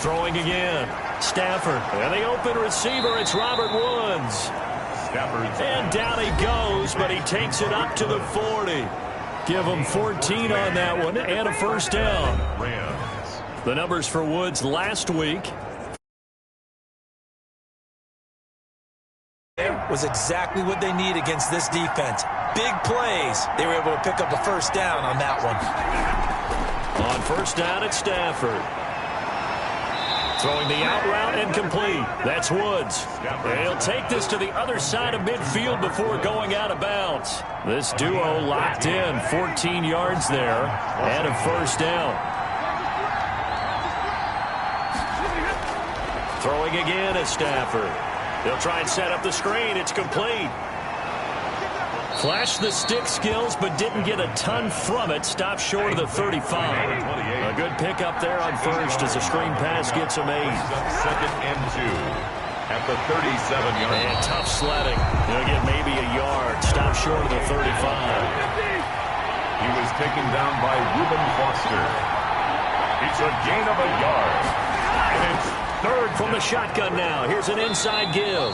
Throwing again. Stafford. And the open receiver, it's Robert Woods. And down he goes, but he takes it up to the 40. Give him 14 on that one and a first down. The numbers for Woods last week. Was exactly what they need against this defense. Big plays. They were able to pick up a first down on that one. On first down, it's Stafford. Throwing the out route and complete. That's Woods. And he'll take this to the other side of midfield before going out of bounds. This duo locked in. 14 yards there and a first down. Throwing again is Stafford. He'll try and set up the screen. It's complete. Flashed the stick skills, but didn't get a ton from it. Stopped short of the 35. A good pickup there on first as the screen pass gets him 8. Second and 2 at the 37-yard line. And tough sledding. He'll get maybe a yard. Stopped short of the 35. He was taken down by Reuben Foster. It's a gain of a yard. And it's third from the shotgun now. Here's an inside give.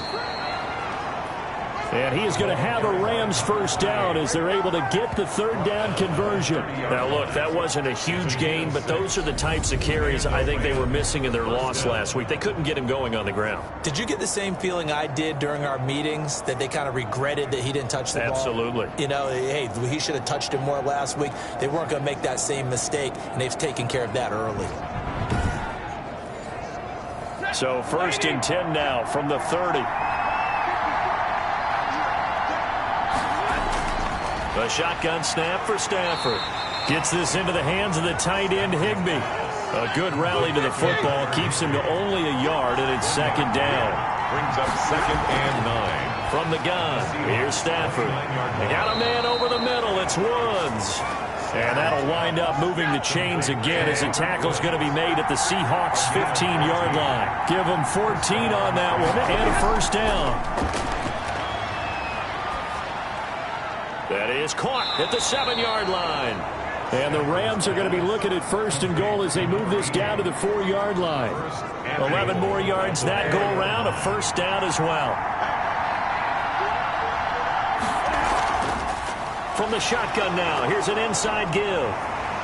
And he is going to have a Rams first down as they're able to get the third down conversion. Now, look, that wasn't a huge gain, but those are the types of carries I think they were missing in their loss last week. They couldn't get him going on the ground. Did you get the same feeling I did during our meetings, that they kind of regretted that he didn't touch the ball? Absolutely. You know, hey, he should have touched it more last week. They weren't going to make that same mistake, and they've taken care of that early. So first and 10 now from the 30. A shotgun snap for Stafford. Gets this into the hands of the tight end, Higbee. A good rally to the football. Keeps him to only a yard, and it's second down. Brings up second and 9. From the gun, here's Stafford. They got a man over the middle. It's Woods. And that'll wind up moving the chains again as a tackle's going to be made at the Seahawks' 15-yard line. Give them 14 on that one and a first down. That is caught at the 7-yard line. And the Rams are going to be looking at first and goal as they move this down to the 4-yard line. 11 more yards that go around, a first down as well. From the shotgun now, here's an inside give.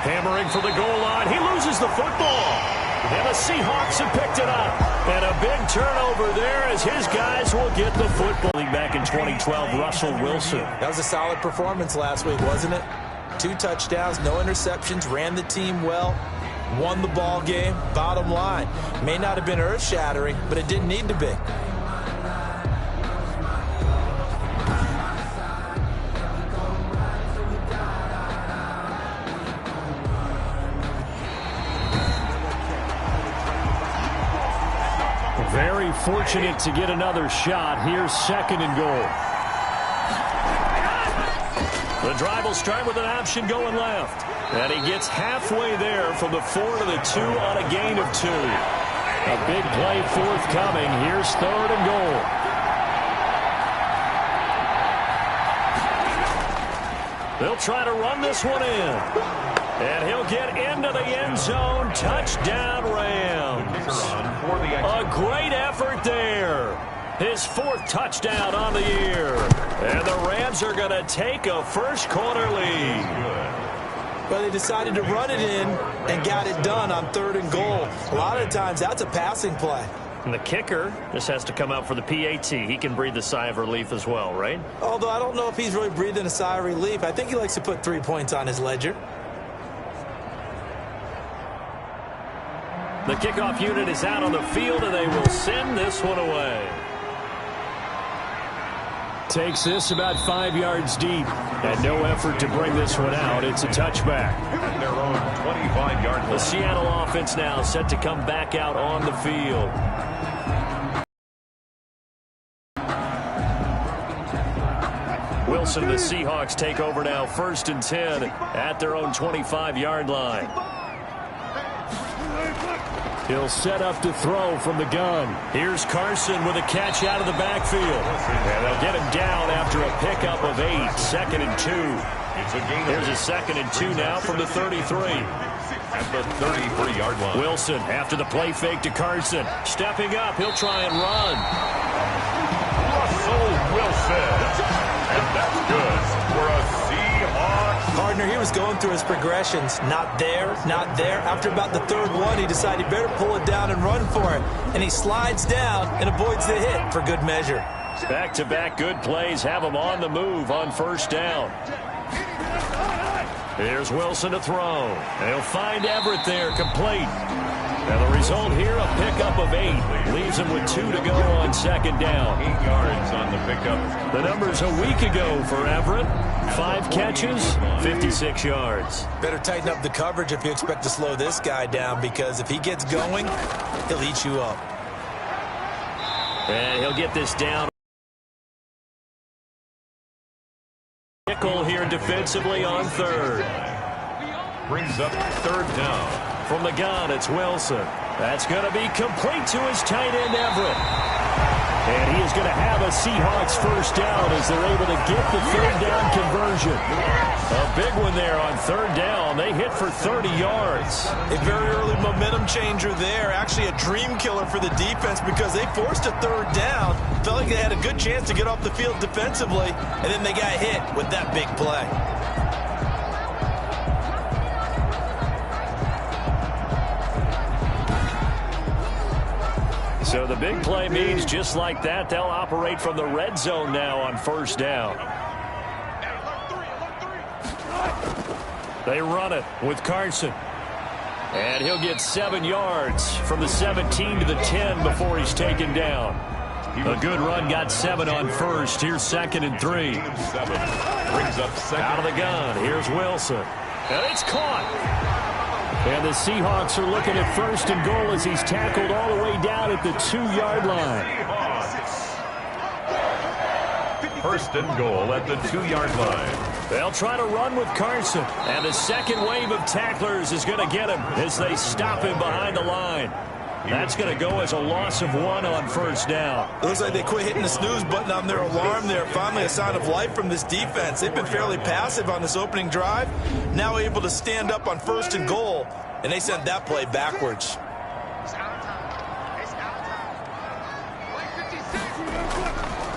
Hammering for the goal line. He loses the football. And the Seahawks have picked it up. And a big turnover there as his guys will get the football. Back in 2012, Russell Wilson. That was a solid performance last week, wasn't it? 2 touchdowns, no interceptions, ran the team well, won the ball game. Bottom line, may not have been earth-shattering, but it didn't need to be. Very fortunate to get another shot. Here's second and goal. The drive will start with an option going left. And he gets halfway there from the 4 to the 2 on a gain of 2. A big play forthcoming. Here's third and goal. They'll try to run this one in. And he'll get into the end zone. Touchdown, Rams. A great effort there. His 4th touchdown on the year. And the Rams are going to take a first-quarter lead. Well, they decided to run it in and got it done on 3rd and goal. A lot of times, that's a passing play. And the kicker just has to come out for the PAT. He can breathe a sigh of relief as well, right? Although I don't know if he's really breathing a sigh of relief. I think he likes to put 3 points on his ledger. The kickoff unit is out on the field, and they will send this one away. Takes this about 5 yards deep, and no effort to bring this one out. It's a touchback. At their own 25-yard line. The Seattle offense now set to come back out on the field. Wilson, the Seahawks take over now, 1st and 10 at their own 25-yard line. He'll set up to throw from the gun. Here's Carson with a catch out of the backfield. And they'll get him down after a pickup of 8. 2nd and 2. Here's a 2nd and 2 now from the 33. at the 33-yard line. Wilson after the play fake to Carson. Stepping up, he'll try and run. Russell Wilson. And that's good for a Seahawks. Partner, he was going through his progressions. Not there, not there. After about the third one, he decided he better pull it down and run for it. And he slides down and avoids the hit for good measure. Back-to-back good plays have him on the move on first down. Here's Wilson to throw. And he'll find Everett there, complete. And the result here, a pickup of 8. Leaves him with 2 to go on second down. 8 yards on the pickup. The numbers a week ago for Everett. 5 catches, 56 yards. Better tighten up the coverage if you expect to slow this guy down, because if he gets going, he'll eat you up. And he'll get this down. Nickel here defensively on third. Brings up third down. From the gun, it's Wilson. That's going to be complete to his tight end, Everett. And he is going to have a Seahawks first down as they're able to get the third down conversion. A big one there on third down. They hit for 30 yards. A very early momentum changer there. Actually a dream killer for the defense because they forced a third down. Felt like they had a good chance to get off the field defensively, and then they got hit with that big play. So the big play means just like that, they'll operate from the red zone now on first down. They run it with Carson. And he'll get 7 yards from the 17 to the 10 before he's taken down. A good run, got 7 on first. Here's 2nd and 3. Brings up second. Out of the gun, here's Wilson. And it's caught. And the Seahawks are looking at 1st and goal as he's tackled all the way down at the 2-yard line. 1st and goal at the 2-yard line. They'll try to run with Carson. And the second wave of tacklers is going to get him as they stop him behind the line. That's going to go as a loss of 1 on first down. It looks like they quit hitting the snooze button on their alarm there. Finally a sign of life from this defense. They've been fairly passive on this opening drive. Now able to stand up on 1st and goal, and they sent that play backwards.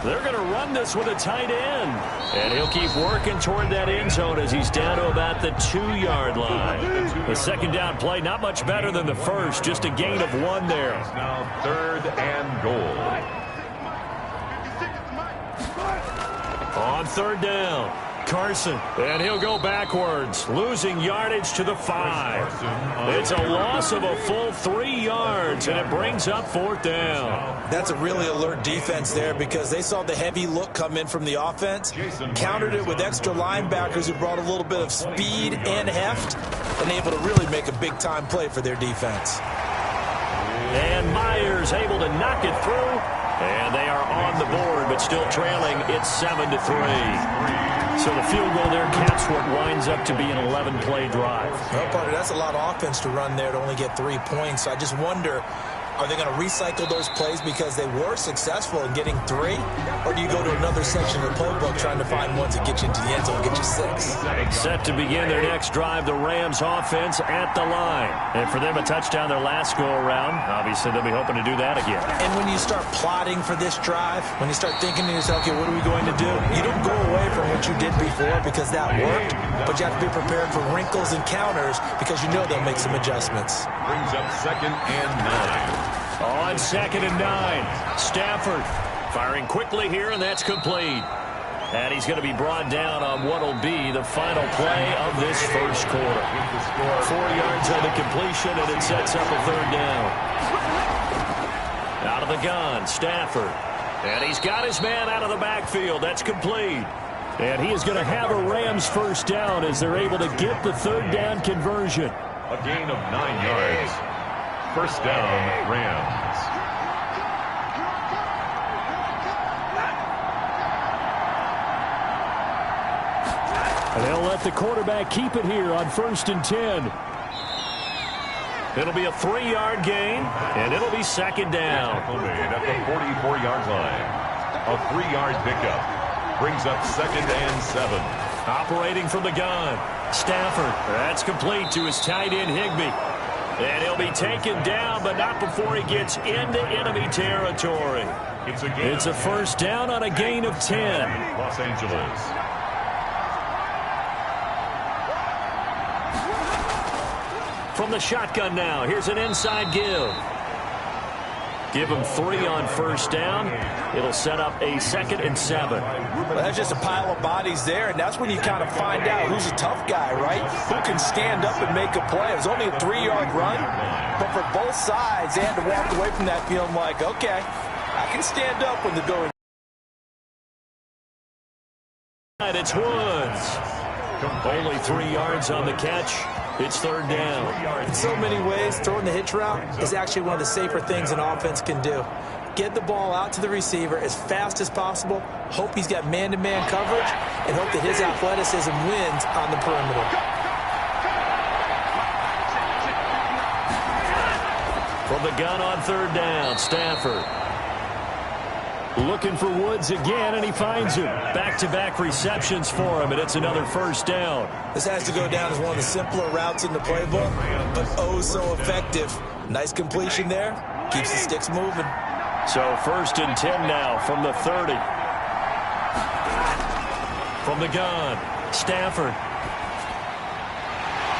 They're going to run this with a tight end. And he'll keep working toward that end zone as he's down to about the 2-yard line. The second down play, not much better than the first, just a gain of 1 there. Now 3rd and goal. On 3rd down, Carson. And he'll go backwards, losing yardage to the 5. It's a loss of a full 3 yards, and it brings up 4th down. That's a really alert defense there because they saw the heavy look come in from the offense, countered it with extra linebackers who brought a little bit of speed and heft, and able to really make a big-time play for their defense. And Myers able to knock it through, and they are on the board, but still trailing. It's 7-3. So the field goal there caps what winds up to be an 11-play drive. Well, partner, that's a lot of offense to run there to only get 3 points. So I just wonder, are they going to recycle those plays because they were successful in getting 3? Or do you go to another section of the playbook trying to find ones that get you into the end zone and get you 6? Set to begin their next drive, the Rams offense at the line. And for them, a touchdown their last go-around. Obviously, they'll be hoping to do that again. And when you start plotting for this drive, when you start thinking to yourself, okay, what are we going to do? You don't go away from what you did before because that worked, but you have to be prepared for wrinkles and counters because you know they'll make some adjustments. Brings up 2nd and 9. On 2nd and 9, Stafford firing quickly here, and that's complete. And he's going to be brought down on what will be the final play of this first quarter. 4 yards on the completion, and it sets up a 3rd down. Out of the gun, Stafford. And he's got his man out of the backfield. That's complete. And he is going to have a Rams first down as they're able to get the 3rd down conversion. A gain of 9 yards. First down, Rams. And they'll let the quarterback keep it here on 1st and 10. It'll be a 3-yard gain, and it'll be 2nd down. At the 44-yard line. A 3-yard pickup. Brings up 2nd and 7. Operating from the gun. Stafford, that's complete to his tight end, Higbee. And he'll be taken down, but not before he gets into enemy territory. It's a first down on a gain of 10. Los Angeles. From the shotgun now, here's an inside give. Give him 3 on first down. It'll set up a 2nd and 7. Well, that's just a pile of bodies there, and that's when you kind of find out who's a tough guy, right? Who can stand up and make a play. It was only a 3-yard run, but for both sides, they had to walk away from that feeling like, okay, I can stand up when they're going. It's Woods. Only 3 yards on the catch. It's 3rd down. In so many ways, throwing the hitch route is actually one of the safer things an offense can do. Get the ball out to the receiver as fast as possible, hope he's got man-to-man coverage, and hope that his athleticism wins on the perimeter. From the gun on 3rd down, Stafford. Looking for Woods again, and he finds him. Back-to-back receptions for him, and it's another first down. This has to go down as one of the simpler routes in the playbook, but oh so effective. Nice completion there. Keeps the sticks moving. So 1st and 10 now from the 30. From the gun, Stafford.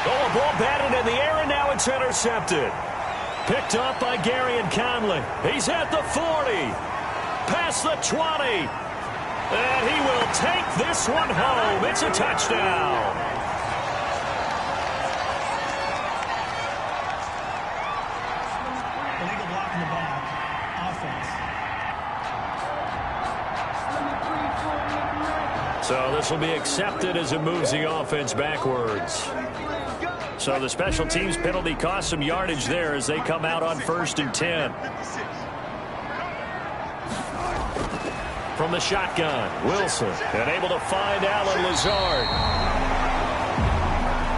Oh, a ball batted in the air, and now it's intercepted. Picked up by Gary and Conley. He's at the 40. Past the 20. And he will take this one home. It's a touchdown. Illegal block in the back. Offense. So this will be accepted as it moves the offense backwards. So the special teams penalty cost some yardage there as they come out on 1st and 10. From the shotgun, Wilson, and able to find Allen Lazard.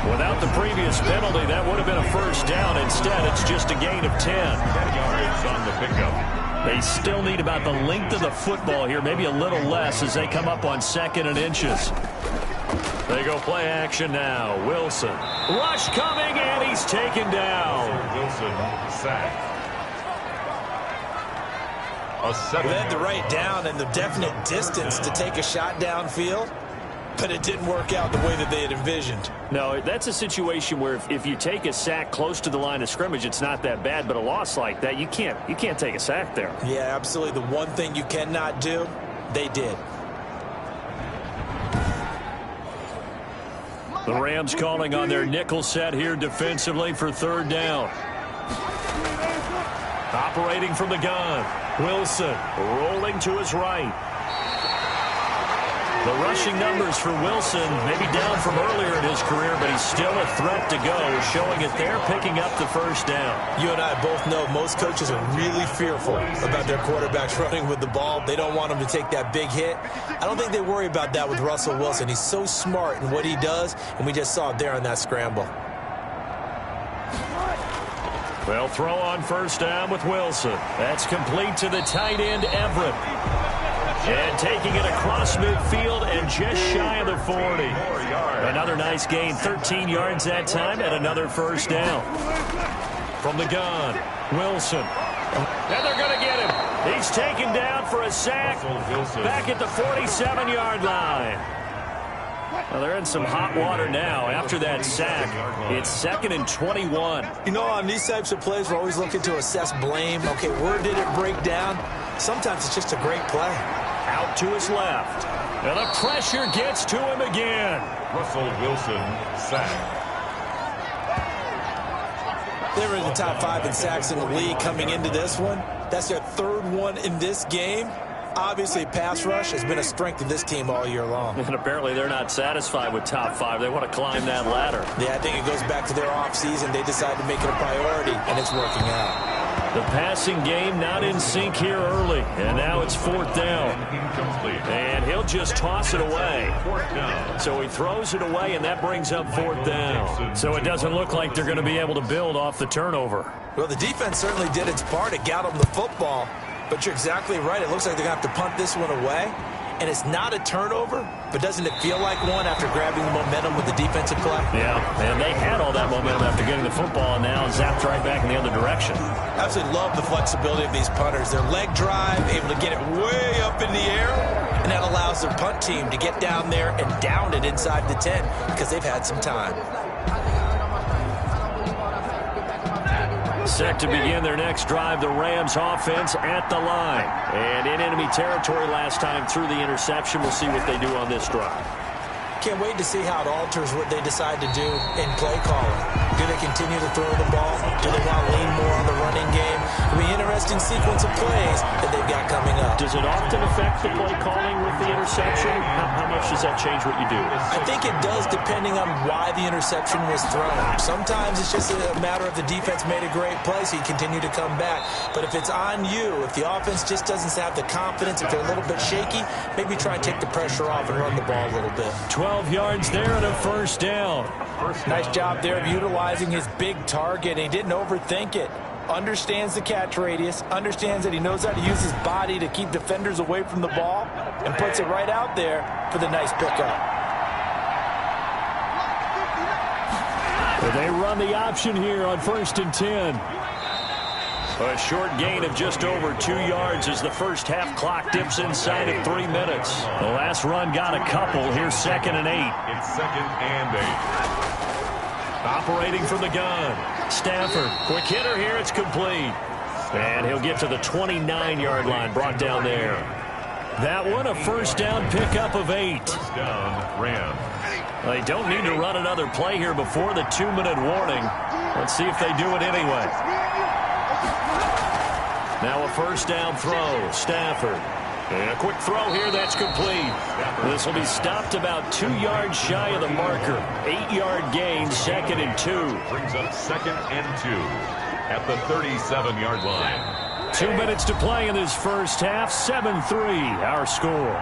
Without the previous penalty, that would have been a first down. Instead, it's just a gain of 10. 10 yards on the pickup. They still need about the length of the football here, maybe a little less as they come up on 2nd and inches. They go play action now. Wilson. Rush coming, and he's taken down. Wilson sacked. They had the right down and the definite distance to take a shot downfield, but it didn't work out the way that they had envisioned. No, that's a situation where if you take a sack close to the line of scrimmage, it's not that bad, but a loss like that, you can't take a sack there. Yeah, absolutely. The one thing you cannot do, they did. The Rams calling on their nickel set here defensively for 3rd down. Operating from the gun. Wilson rolling to his right. The rushing numbers for Wilson maybe down from earlier in his career, but he's still a threat to go, showing it there, picking up the first down. You and I both know most coaches are really fearful about their quarterbacks running with the ball. They don't want him to take that big hit. I don't think they worry about that with Russell Wilson. He's so smart in what he does, and we just saw it there on that scramble. They'll throw on first down with Wilson. That's complete to the tight end, Everett. And taking it across midfield and just shy of the 40. Another nice gain, 13 yards that time, and another first down. From the gun, Wilson. And they're going to get him. He's taken down for a sack back at the 47-yard line. Well, they're in some hot water now after that sack. It's 2nd and 21. You know, on these types of plays, we're always looking to assess blame. Okay, where did it break down? Sometimes it's just a great play. Out to his left. And the pressure gets to him again. Russell Wilson sacked. They were in the top 5 in sacks in the league coming into this one. That's their 3rd one in this game. Obviously, pass rush has been a strength of this team all year long. And apparently they're not satisfied with top 5. They want to climb that ladder. Yeah, I think it goes back to their offseason. They decided to make it a priority, and it's working out. The passing game not in sync here early. And now it's 4th down. And he'll just toss it away. So he throws it away, and that brings up 4th down. So it doesn't look like they're going to be able to build off the turnover. Well, the defense certainly did its part. It got them the football. But you're exactly right. It looks like they're going to have to punt this one away. and it's not a turnover, but doesn't it feel like one after grabbing the momentum with the defensive play? Yeah, and they had all that momentum after getting the football, and now zapped right back in the other direction. Absolutely love the flexibility of these punters. Their leg drive, able to get it way up in the air, and that allows their punt team to get down there and down it inside the 10 because they've had some time. Set to begin their next drive, the Rams offense at the line. And in enemy territory last time through the interception. We'll see what they do on this drive. Can't wait to see how it alters what they decide to do in play calling. Do they continue to throw the ball? Do they want to lean more on the running game? It'll be an interesting sequence of plays that they've got coming up. Does it often affect the play calling with the interception? How much does that change what you do? I think it does depending on why the interception was thrown. Sometimes it's just a matter of the defense made a great play, so you continue to come back. But if it's on you, if the offense just doesn't have the confidence, if they're a little bit shaky, maybe try and take the pressure off and run the ball a little bit. 12 yards there and a first down. Nice job there of utilizing his big target. He didn't overthink it. Understands the catch radius, understands that he knows how to use his body to keep defenders away from the ball, and puts it right out there for the nice pickup. They run the option here on 1st and 10. A short gain of just over 2 yards as the first half clock dips inside of 3 minutes. The last run got a couple. Here's 2nd and 8. It's 2nd and 8. Operating from the gun. Stafford, quick hitter here. It's complete. And he'll get to the 29-yard line, brought down there. That one, a first down pickup of 8. First down, Rams. They don't need to run another play here before the 2-minute warning. Let's see if they do it anyway. Now a first down throw. Stafford. And a quick throw here. That's complete. This will be stopped about 2 yards shy of the marker. 8-yard gain, 2nd and 2. Brings up 2nd and 2 at the 37-yard line. 2 minutes to play in this first half. 7-3 our score.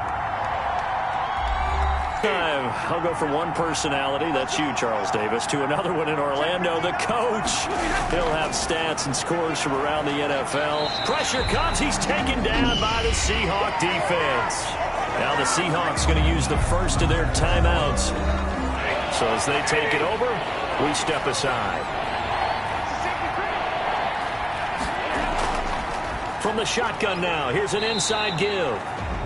I'll go from one personality, that's you, Charles Davis, to another one in Orlando, the coach. He'll have stats and scores from around the NFL. Pressure comes. He's taken down by the Seahawk defense. Now the Seahawks going to use the first of their timeouts. So as they take it over, we step aside. From the shotgun now, here's an inside give.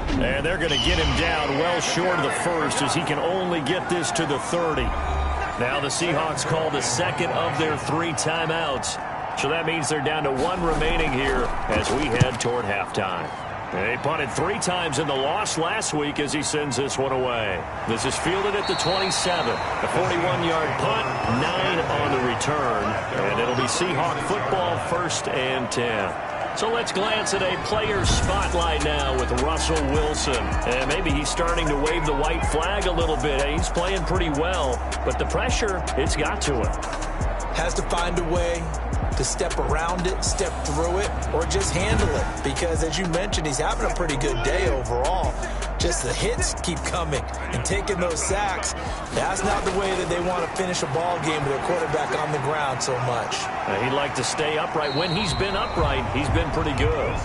And they're going to get him down well short of the first as he can only get this to the 30. Now the Seahawks call the second of their 3 timeouts. So that means they're down to 1 remaining here as we head toward halftime. They punted 3 times in the loss last week as he sends this one away. This is fielded at the 27. A 41-yard punt, 9 on the return. And it'll be Seahawk football, 1st and 10. So let's glance at a player spotlight now with Russell Wilson. And maybe he's starting to wave the white flag a little bit. He's playing pretty well, but the pressure, it's got to him. Has to find a way to step around it, step through it, or just handle it. Because as you mentioned, he's having a pretty good day overall. Just the hits keep coming and taking those sacks. That's not the way that they want to finish a ball game with their quarterback on the ground so much. He'd like to stay upright. When he's been upright, he's been pretty good.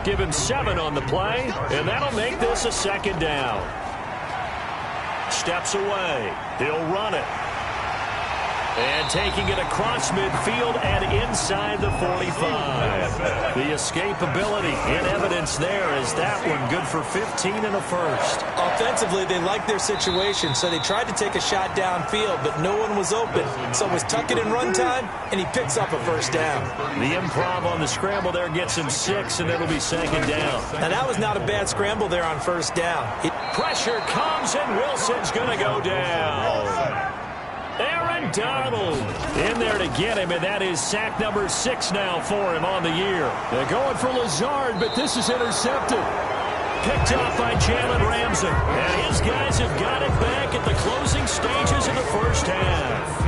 Give him 7 on the play, and that'll make this a 2nd down. Steps away. He'll run it. And taking it across midfield and inside the 45. The escapability in evidence there is that one good for 15 and a first. Offensively, they liked their situation, so they tried to take a shot downfield, but no one was open. So it was tuck it in run time, and he picks up a first down. The improv on the scramble there gets him 6, and it'll be 2nd down. Now, that was not a bad scramble there on first down. Pressure comes, and Wilson's going to go down. Aaron Donald in there to get him, and that is sack number 6 now for him on the year. They're going for Lazard, but this is intercepted. Picked off by Jalen Ramsey, and his guys have got it back at the closing stages of the first half.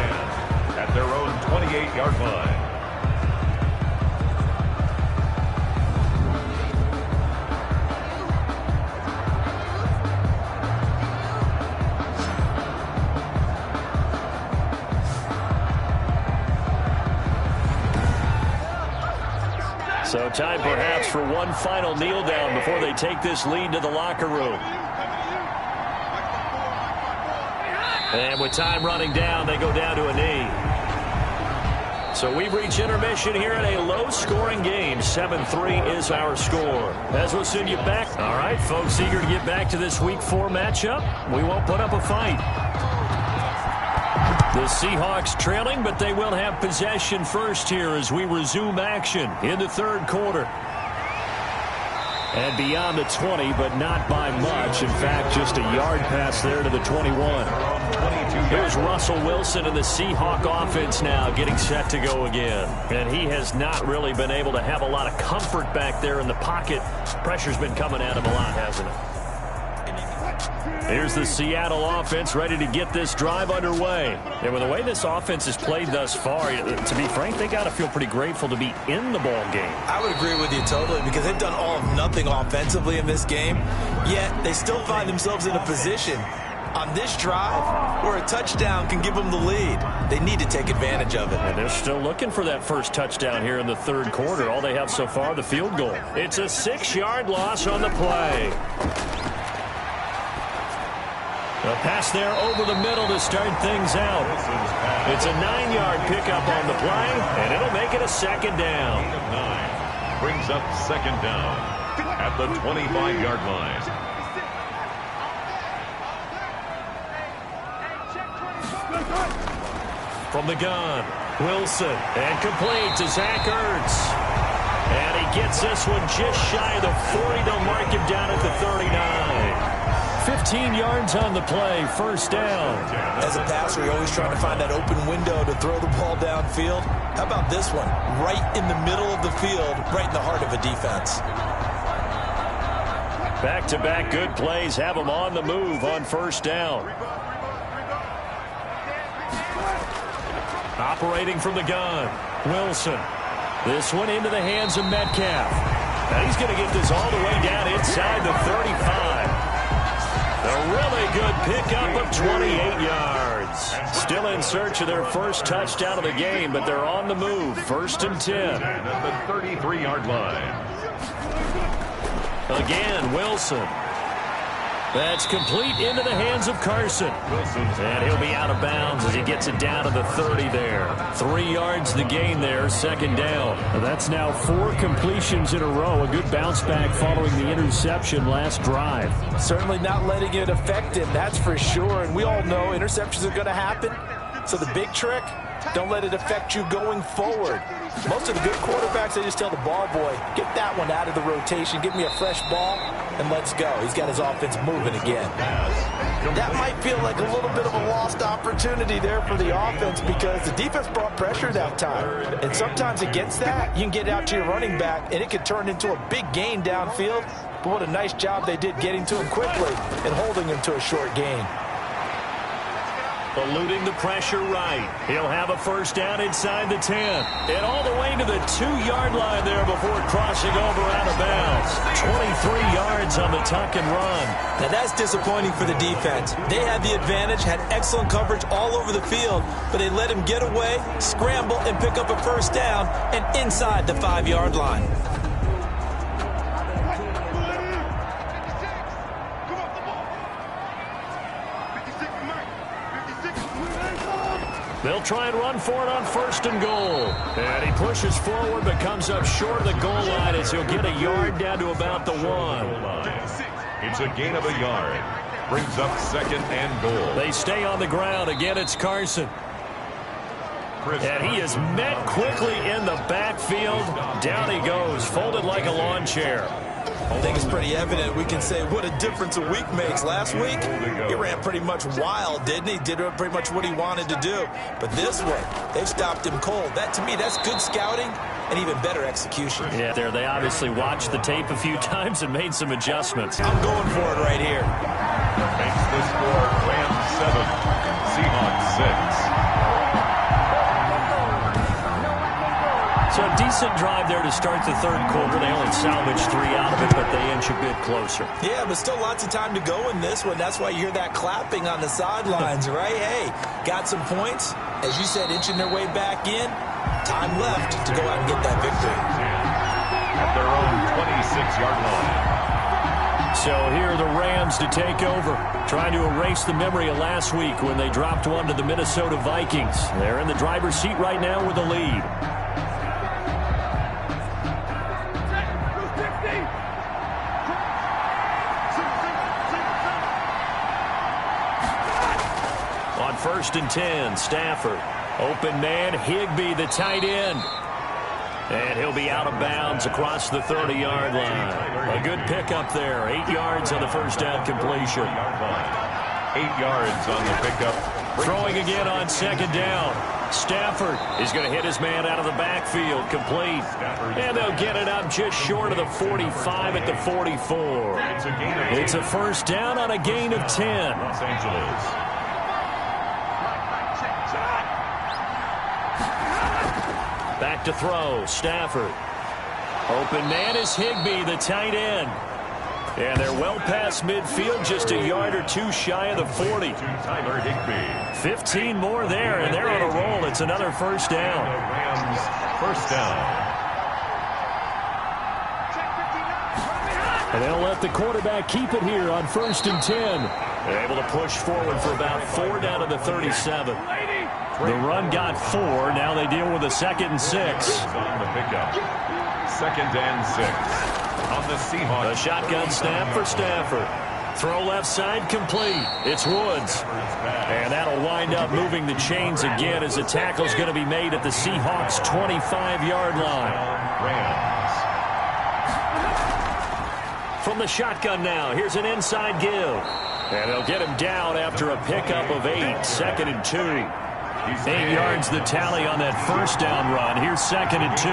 At their own 28-yard line. So time perhaps for one final kneel down before they take this lead to the locker room. And with time running down, they go down to a knee. So we've reached intermission here in a low-scoring game. 7-3 is our score. As we'll send you back. All right, folks, eager to get back to this Week 4 matchup. We won't put up a fight. The Seahawks trailing, but they will have possession first here as we resume action in the third quarter. And beyond the 20, but not by much. In fact, just a yard pass there to the 21. Here's Russell Wilson and the Seahawk offense now getting set to go again. And he has not really been able to have a lot of comfort back there in the pocket. Pressure's been coming at him a lot, hasn't it? Here's the Seattle offense ready to get this drive underway. And with the way this offense has played thus far, to be frank, they got to feel pretty grateful to be in the ball game. I would agree with you totally because they've done all of nothing offensively in this game, yet they still find themselves in a position on this drive where a touchdown can give them the lead. They need to take advantage of it. And they're still looking for that first touchdown here in the third quarter. All they have so far, the field goal. It's a 6-yard loss on the play. A pass there over the middle to start things out. It's a 9-yard pickup on the play, and it'll make it a second down. Brings up second down at the 25-yard line. From the gun, Wilson, and complete to Zach Ertz. And he gets this one just shy of the 40. They'll mark him down at the 39. 15 yards on the play, first down. As a passer, you're always trying to find that open window to throw the ball downfield. How about this one? Right in the middle of the field, right in the heart of a defense. Back-to-back good plays have them on the move on first down. Operating from the gun, Wilson. This one into the hands of Metcalf. Now he's going to get this all the way down inside the 35. A really good pickup of 28 yards. Still in search of their first touchdown of the game, but they're on the move. First and 10. At the 33-yard line. Again, Wilson. That's complete into the hands of Carson. And he'll be out of bounds as he gets it down to the 30 there. 3 yards the gain there, second down. That's now 4 completions in a row. A good bounce back following the interception last drive. Certainly not letting it affect him, that's for sure. And we all know interceptions are going to happen. So the big trick, don't let it affect you going forward. Most of the good quarterbacks, they just tell the ball boy, get that one out of the rotation, give me a fresh ball, and let's go. He's got his offense moving again. That might feel like a little bit of a lost opportunity there for the offense because the defense brought pressure that time. And sometimes against that, you can get out to your running back, and it could turn into a big gain downfield. But what a nice job they did getting to him quickly and holding him to a short gain. Eluding the pressure right. He'll have a first down inside the 10. And all the way to the 2-yard line there before crossing over out of bounds. 23 yards on the tuck and run. Now that's disappointing for the defense. They had the advantage, had excellent coverage all over the field, but they let him get away, scramble, and pick up a first down and inside the 5-yard line. They'll try and run for it on first and goal. And he pushes forward but comes up short of the goal line as he'll get a yard down to about the 1. It's a gain of a yard. Brings up second and goal. They stay on the ground. Again, it's Carson. And he is met quickly in the backfield. Down he goes, folded like a lawn chair. I think it's pretty evident. We can say what a difference a week makes. Last week, he ran pretty much wild, didn't he? Did pretty much what he wanted to do. But this one, they've stopped him cold. That, to me, that's good scouting and even better execution. Yeah, they obviously watched the tape a few times and made some adjustments. I'm going for it right here. Makes the score Rams 7, Seahawks 6. So a decent drive there to start the third quarter. They only salvaged 3 out of it, but they inch a bit closer. Yeah, but still lots of time to go in this one. That's why you hear that clapping on the sidelines, right? Hey, got some points. As you said, inching their way back in. Time left to go out and get that victory. at their own 26-yard line. So here are the Rams to take over, trying to erase the memory of last week when they dropped one to the Minnesota Vikings. They're in the driver's seat right now with the lead. On 1st and 10, Stafford. Open man, Higbee, the tight end. And he'll be out of bounds across the 30-yard line. A good pickup there. 8 yards on the first down completion. 8 yards on the pickup. Throwing again on 2nd down. Stafford is going to hit his man out of the backfield. Complete. And they'll get it up just short of the 45 at the 44. It's a first down on a gain of 10. Los Angeles. Back to throw, Stafford. Open man is Higbee, the tight end. And they're well past midfield, just a yard or two shy of the 40. Tyler Higbee. 15 more there, and they're on a roll. It's another first down. Rams first down. And they'll let the quarterback keep it here on 1st and 10. They're able to push forward for about 4 down to the 37. The run got 4. Now they deal with a 2nd and 6. On the pickup. 2nd and 6. On the Seahawks. A shotgun snap for Stafford. Throw left side complete. It's Woods. And that'll wind up moving the chains again as the tackle's going to be made at the Seahawks' 25-yard line. Rams. From the shotgun now, here's an inside give. And they'll get him down after a pickup of 8. 2nd and 2. 8 yards the tally on that first down run. Here's 2nd and 2.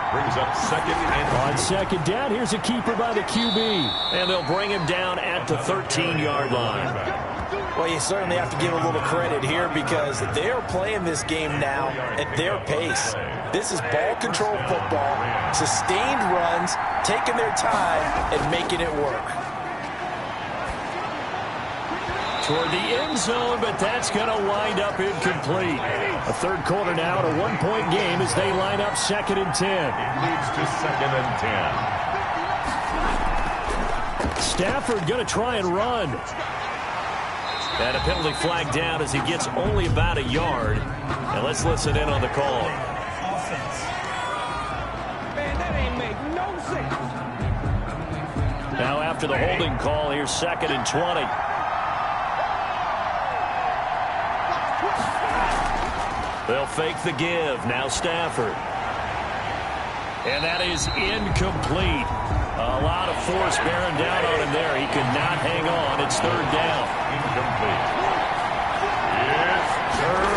Brings up 2nd and 2. On 2nd down, here's a keeper by the QB. And they'll bring him down at the 13-yard line. Well, you certainly have to give a little credit here because they are playing this game now at their pace. This is ball control football, sustained runs, taking their time and making it work. Toward the end zone, but that's going to wind up incomplete. A third quarter now, a one-point game as they line up 2nd and 10. It leads to 2nd and 10. Stafford going to try and run. And a penalty flag down as he gets only about a yard. And let's listen in on the call. Offense. Man, that ain't make no sense. Now after the holding call, here's 2nd and 20. They'll fake the give. Now Stafford. And that is incomplete. A lot of force bearing down on him there. He could not hang on. It's 3rd down. Incomplete. It's 3rd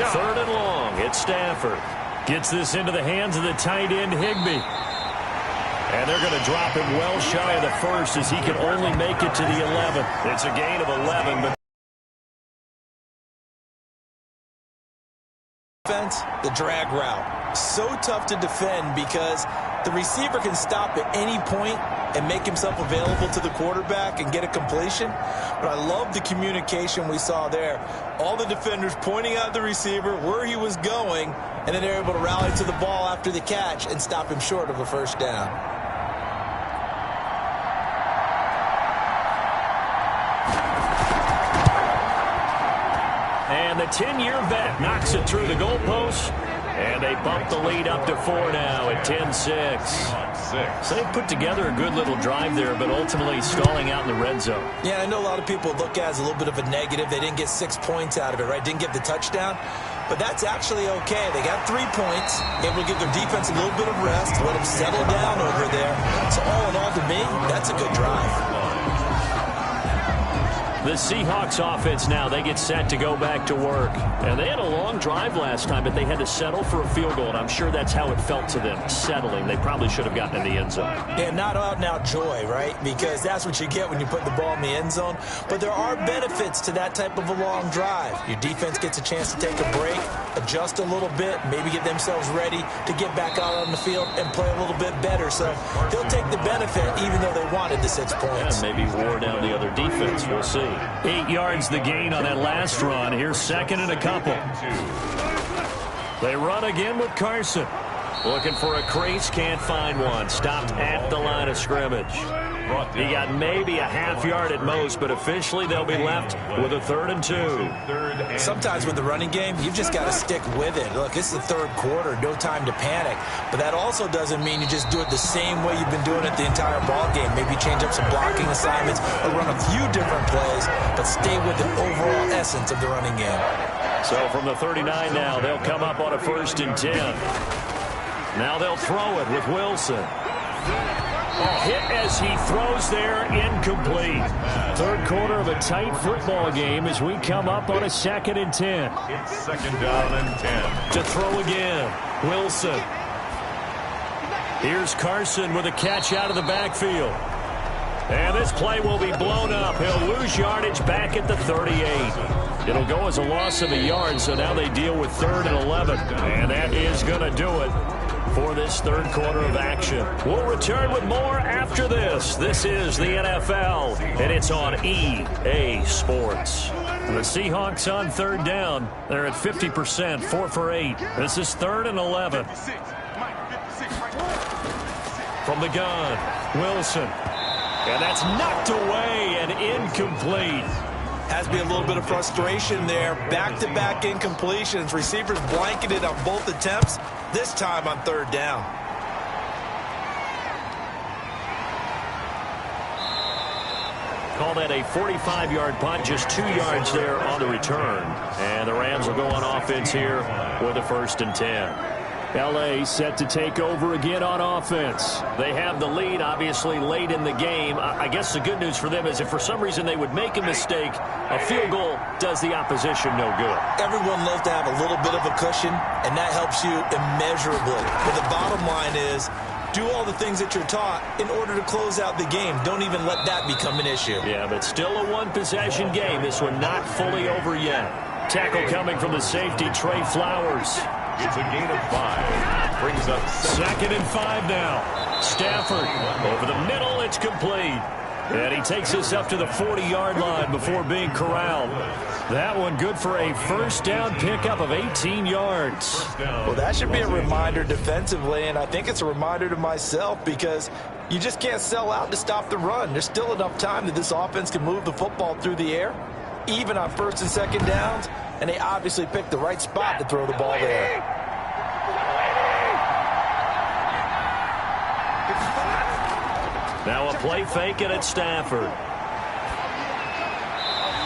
down. 3rd and long. It's Stafford. Gets this into the hands of the tight end, Higbee. And they're going to drop him well shy of the 1st as he can only make it to the 11. It's a gain of 11, but The drag route. So tough to defend because the receiver can stop at any point and make himself available to the quarterback and get a completion. But I love the communication we saw there. All the defenders pointing out the receiver, where he was going, and then they're able to rally to the ball after the catch and stop him short of a first down. And the 10-year vet knocks it through the goalpost. And they bump the lead up to 4 now at 10-6. So they put together a good little drive there, but ultimately stalling out in the red zone. Yeah, I know a lot of people look at it as a little bit of a negative. They didn't get 6 points out of it, right? Didn't get the touchdown. But that's actually okay. They got 3 points, able to give their defense a little bit of rest, let them settle down over there. So all in all, to me, that's a good drive. The Seahawks offense now, they get set to go back to work. And they had a long drive last time, but they had to settle for a field goal, and I'm sure that's how it felt to them, settling. They probably should have gotten in the end zone. Yeah, not out-and-out joy, right? Because that's what you get when you put the ball in the end zone. But there are benefits to that type of a long drive. Your defense gets a chance to take a break, adjust a little bit, maybe get themselves ready to get back out on the field and play a little bit better. So they'll take the benefit even though they wanted the 6 points. Yeah, maybe wore down the other defense. We'll see. 8 yards the gain on that last run. Here's 2nd and a couple. They run again with Carson. Looking for a crease, can't find one. Stopped at the line of scrimmage. He got maybe a half yard at most, but officially they'll be left with a 3rd and 2. Sometimes with the running game, you've just got to stick with it. Look, it's the 3rd quarter, no time to panic. But that also doesn't mean you just do it the same way you've been doing it the entire ball game. Maybe change up some blocking assignments or run a few different plays, but stay with the overall essence of the running game. So from the 39 now, they'll come up on a 1st and 10. Now they'll throw it with Wilson. Hit as he throws there, incomplete. 3rd quarter of a tight football game as we come up on a 2nd and 10. It's 2nd down and 10. To throw again, Wilson. Here's Carson with a catch out of the backfield. And this play will be blown up. He'll lose yardage back at the 38. It'll go as a loss of a yard, so now they deal with 3rd and 11. And that is going to do it for this 3rd quarter of action. We'll return with more after this. This is the NFL, and it's on EA Sports. The Seahawks on 3rd down. They're at 50%, 4 for 8. This is 3rd and 11. From the gun, Wilson. And that's knocked away and incomplete. Has to be a little bit of frustration there. Back-to-back incompletions. Receivers blanketed on both attempts, this time on 3rd down. Call that a 45-yard punt, just 2 yards there on the return. And the Rams will go on offense here with a 1st and 10. L.A. set to take over again on offense. They have the lead, obviously, late in the game. I guess the good news for them is if for some reason they would make a mistake, a field goal does the opposition no good. Everyone loves to have a little bit of a cushion, and that helps you immeasurably. But the bottom line is, do all the things that you're taught in order to close out the game. Don't even let that become an issue. Yeah, but still a one-possession game. This one not fully over yet. Tackle coming from the safety, Trey Flowers. It's a gain of 5. Brings up 2nd and 5 now. Stafford over the middle. It's complete. And he takes us up to the 40-yard line before being corralled. That one good for a 1st down pickup of 18 yards. Well, that should be a reminder defensively, and I think it's a reminder to myself because you just can't sell out to stop the run. There's still enough time that this offense can move the football through the air, even on 1st and 2nd downs, and they obviously picked the right spot to throw the ball there. Now a play fake and it's Stafford.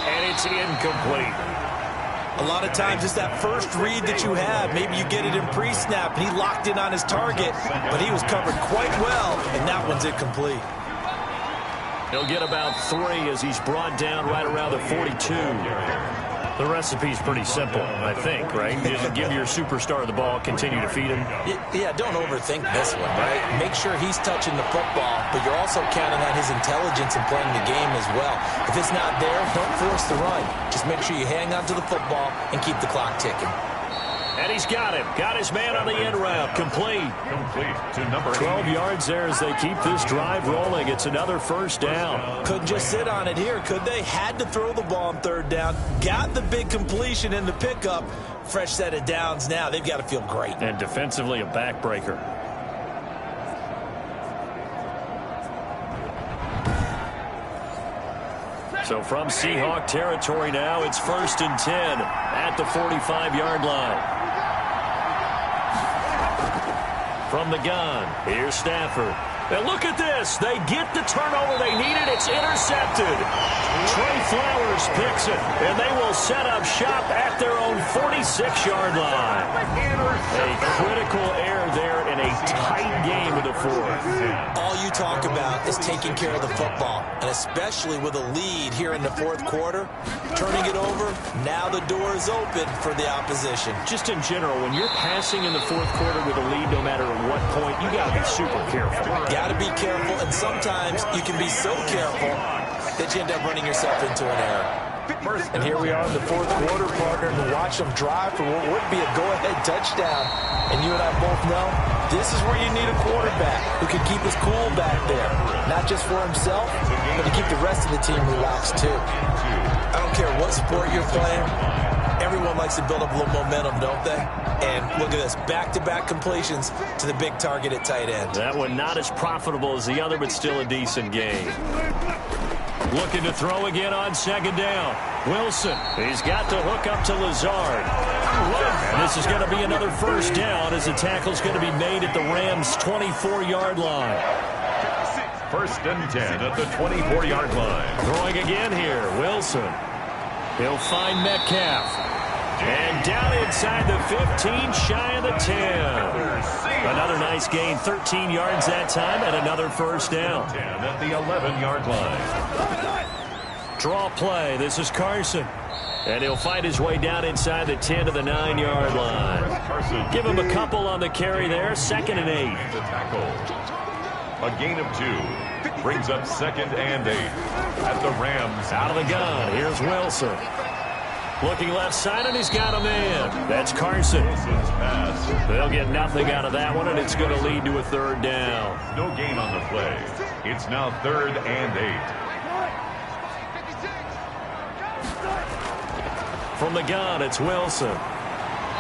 And it's incomplete. A lot of times it's that first read that you have. Maybe you get it in pre-snap, and he locked in on his target, but he was covered quite well, and that one's incomplete. He'll get about 3 as he's brought down right around the 42. The recipe's pretty simple, I think, right? You just give your superstar the ball, continue to feed him. Yeah, don't overthink this one, right? Make sure he's touching the football, but you're also counting on his intelligence in playing the game as well. If it's not there, don't force the run. Just make sure you hang on to the football and keep the clock ticking. And he's got him. Got his man on the end route. Complete. Complete to number 12 yards there as they keep this drive rolling. It's another 1st down. Couldn't just sit on it here, could they? Had to throw the ball on 3rd down. Got the big completion in the pickup. Fresh set of downs now. They've got to feel great. And defensively a backbreaker. So from Seahawk territory now, it's 1st and 10 at the 45-yard line. From the gun, here's Stafford. And look at this. They get the turnover they needed. It's intercepted. Trey Flowers picks it, and they will set up shop at their own 46-yard line. A critical error there in a tight game of the 4th. All you talk about is taking care of the football, and especially with a lead here in the 4th quarter, turning it over, now the door is open for the opposition. Just in general, when you're passing in the 4th quarter with a lead, no matter at what point, you got to be super careful. Got to be careful, and sometimes you can be so careful that you end up running yourself into an error. And here we are in the 4th quarter, partner, to watch them drive for what would be a go-ahead touchdown. And you and I both know this is where you need a quarterback who can keep his cool back there. Not just for himself, but to keep the rest of the team relaxed too. I don't care what sport you're playing. everyone likes to build up a little momentum, don't they? And look at this, back-to-back completions to the big target at tight end. That one not as profitable as the other, but still a decent game. Looking to throw again on second down. Wilson, he's got to hook up to Lazard. And this is going to be another first down as the tackle's going to be made at the Rams' 24-yard line. First and 10 at the 24-yard line. Throwing again here, Wilson. He'll find Metcalf. And down inside the 15, shy of the 10. Another nice gain, 13 yards that time, and another first down. 10 at the 11-yard line. Draw play. This is Carson. And he'll find his way down inside the 10 to the 9-yard line. Give him a couple on the carry there. 2nd and 8. The tackle. A gain of 2. Brings up 2nd and 8. At the Rams. Out of the gun. Here's Wilson. Looking left side, and he's got him in. That's Carson. They'll get nothing out of that one, and it's going to lead to a third down. No gain on the play. It's now 3rd and 8. From the gun, it's Wilson.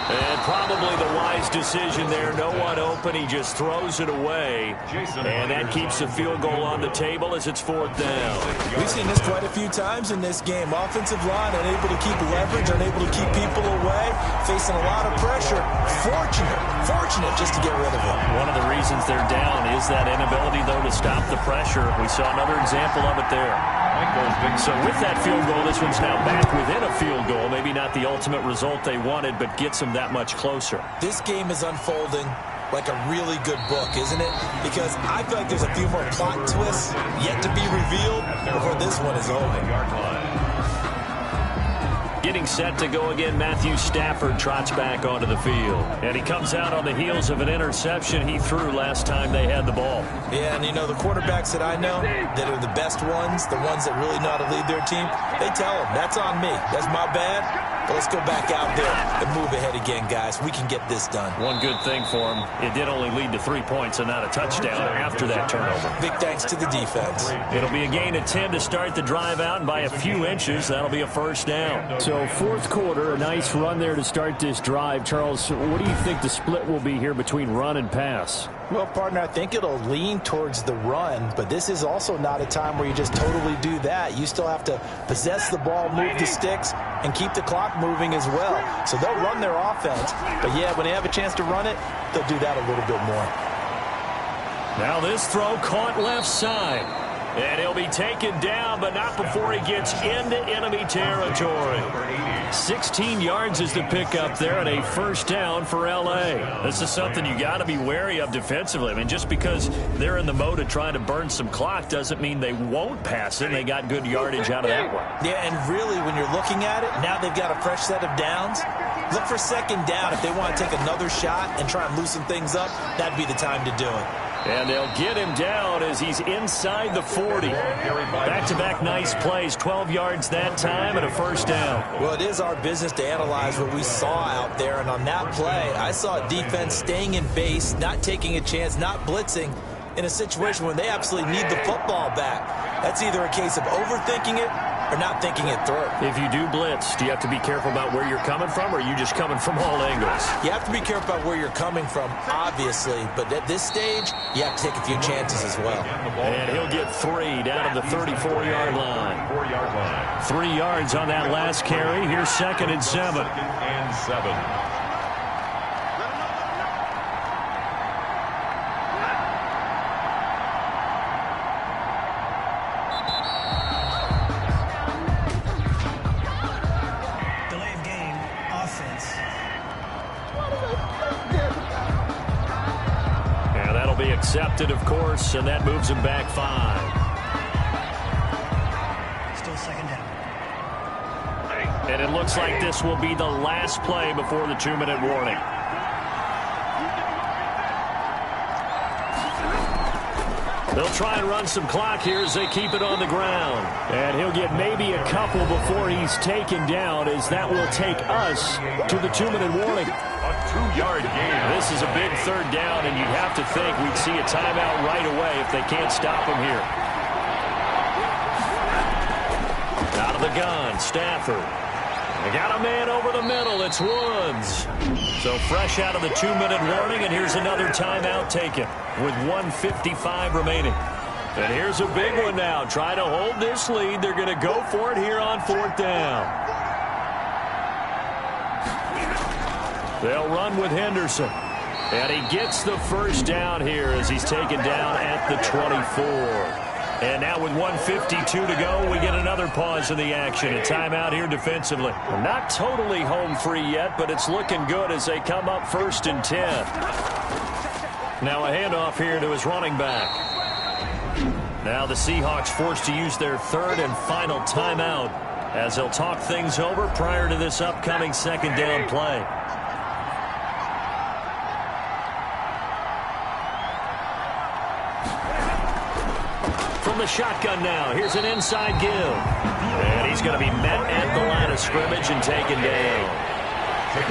And probably the wise decision there. No one open. He just throws it away. And that keeps the field goal on the table as it's 4th down. We've seen this quite a few times in this game. Offensive line unable to keep leverage, unable to keep people away, facing a lot of pressure. Fortunate just to get rid of it. One of the reasons they're down is that inability, though, to stop the pressure. We saw another example of it there. So with that field goal, this one's now back within a field goal. Maybe not the ultimate result they wanted, but gets them that much closer. This game is unfolding like a really good book, isn't it? Because I feel like there's a few more plot twists yet to be revealed before this one is over. Getting set to go again, Matthew Stafford trots back onto the field. And he comes out on the heels of an interception he threw last time they had the ball. Yeah, and you know, the quarterbacks that I know that are the best ones, the ones that really know how to lead their team, they tell them, that's on me. That's my bad. But let's go back out there and move ahead again, guys. We can get this done. One good thing for him, it did only lead to 3 points and not a touchdown after that turnover. Big thanks to the defense. It'll be a gain of 10 to start the drive out, and by a few inches, that'll be a first down. So 4th quarter, a nice run there to start this drive. Charles, what do you think the split will be here between run and pass? Well, partner, I think it'll lean towards the run, but this is also not a time where you just totally do that. You still have to possess the ball, move the sticks, and keep the clock moving as well. So they'll run their offense, but yeah, when they have a chance to run it, they'll do that a little bit more. Now this throw caught left side. And he'll be taken down, but not before he gets into enemy territory. 16 yards is the pickup there, and a first down for L.A. This is something you got to be wary of defensively. I mean, just because they're in the mode of trying to burn some clock doesn't mean they won't pass it. They got good yardage out of that one. Yeah, and really, when you're looking at it, now they've got a fresh set of downs. Look for second down. If they want to take another shot and try and loosen things up, that'd be the time to do it. And they'll get him down as he's inside the 40. Back-to-back nice plays, 12 yards that time and a first down. Well, it is our business to analyze what we saw out there, and on that play, I saw a defense staying in base, not taking a chance, not blitzing in a situation where they absolutely need the football back. That's either a case of overthinking it or not thinking it through. If you do blitz, do you have to be careful about where you're coming from, or are you just coming from all angles? You have to be careful about where you're coming from, obviously, but at this stage, you have to take a few chances as well. And he'll get 3 down to the 34-yard line. 3 yards on that last carry. Here's 2nd and 7. 2nd and 7. Accepted, of course, and that moves him back 5. Still second down. And it looks like this will be the last play before the 2-minute warning. They'll try and run some clock here as they keep it on the ground. And he'll get maybe a couple before he's taken down, as that will take us to the 2-minute warning. A 2-yard gain. This is a big third down, and you'd have to think we'd see a timeout right away if they can't stop him here. Out of the gun, Stafford. They got a man over the middle. It's Woods. So fresh out of the 2-minute warning, and here's another timeout taken with 1:55 remaining. And here's a big one now. Trying to hold this lead. They're going to go for it here on 4th down. They'll run with Henderson. And he gets the first down here as he's taken down at the 24. And now with 1:52 to go, we get another pause in the action. A timeout here defensively. Not totally home free yet, but it's looking good as they come up 1st and 10. Now a handoff here to his running back. Now the Seahawks forced to use their 3rd and final timeout as they'll talk things over prior to this upcoming 2nd down play. From the shotgun now, here's an inside give. And he's going to be met at the line of scrimmage and taken down.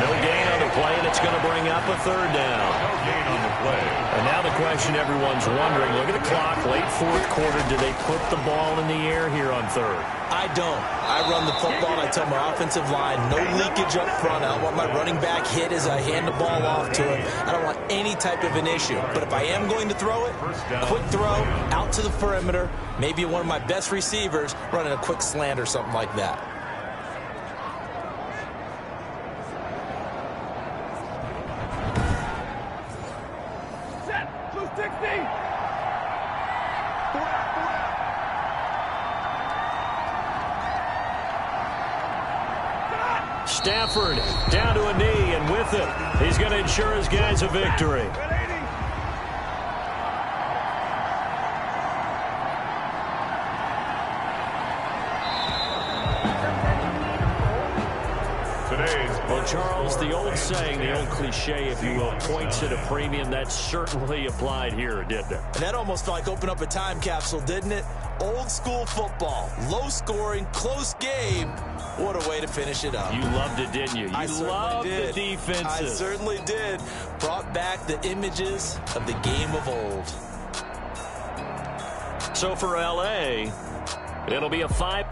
No gain on the play, and it's going to bring up a 3rd down. No gain on the play. And now the question everyone's wondering, look at the clock, late 4th quarter, do they put the ball in the air here on 3rd? I don't. I run the football, and I tell my offensive line, no leakage up front. I don't want my running back hit as I hand the ball off to him. I don't want any type of an issue. But if I am going to throw it, quick throw, out to the perimeter, maybe one of my best receivers running a quick slant or something like that. Stafford down to a knee, and with it, he's going to ensure his guys a victory. Well, Charles, the old saying, the old cliche, if you will, points at a premium, that certainly applied here, didn't it? And that almost felt like open up a time capsule, didn't it? Old school football, low scoring, close game. What a way to finish it up. You loved it, didn't you? You loved the defenses. I certainly did. Brought back the images of the game of old. So for L.A., it'll be a 5